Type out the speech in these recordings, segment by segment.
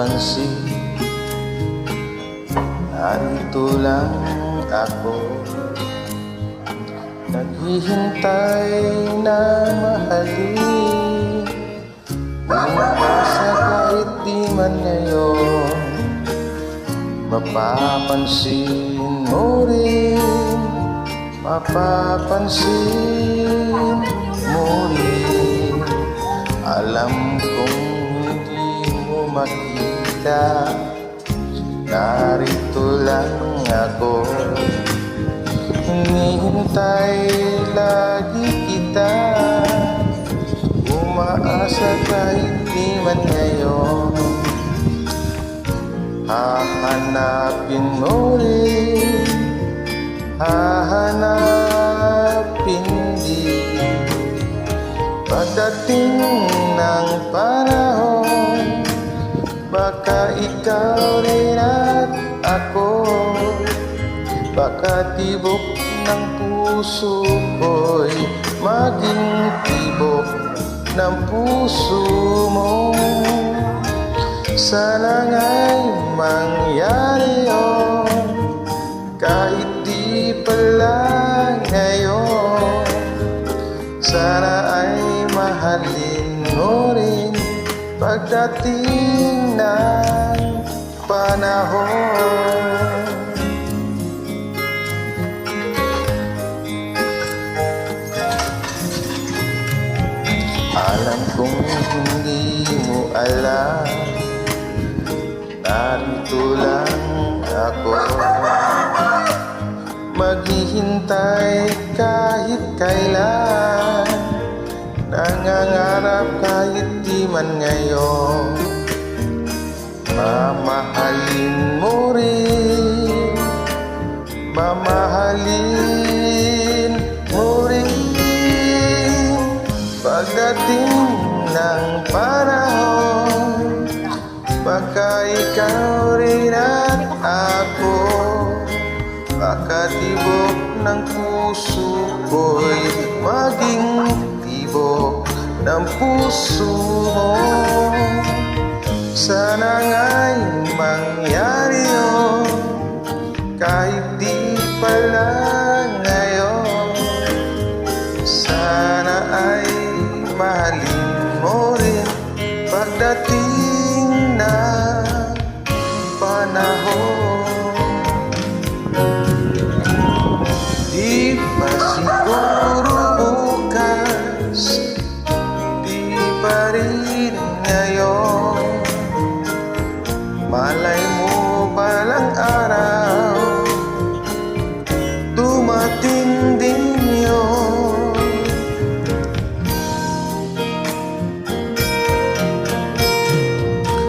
mapapansin, narito lang ako, naghihintay na mahalin. Umaasa kahit di man ngayon, mapapansin mo rin, mapapansin mo rin. Alam kong hindi mo makita, narito lang ako, hinihintay lagi kita. Umaasa kahit di man ngayon, hahanapin mo rin, hahanapin din. Pagdating ng panahon, baka ikaw rin at ako, baka tibok ng puso ko'y maging tibok ng puso mo. Sana nga'y mangyari yun, kahit di pala ngayon. Sana ay mahalin mo rin pagdating ng panahon. Alam kong hindi mo alam, narito lang ako, maghihintay kahit kailan, nangangarap kahit di man ngayon. Mamahalin mo rin, mamahalin mo rin. Pagdating ng panahon, baka ikaw rin at ako, baka tibok ng puso ko'y maging tibok ng puso mo. Sana nga'y mangyari yun, kahit di pala ngayon. Sana ay mahalin mo rin pagdating na panahon. Di pa siguro bukas, di pa rin ngayon. Malay mo balang araw, dumating din yun.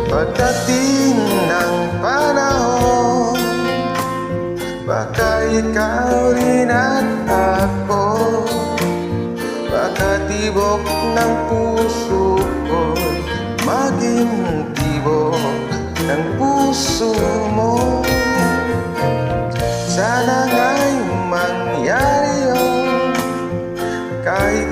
Pagdating ng panahon, baka ikaw rin at ako, baka tibok ng puso ko maging tibok ng puso mo. Sana nga'y mangyari yun, kahit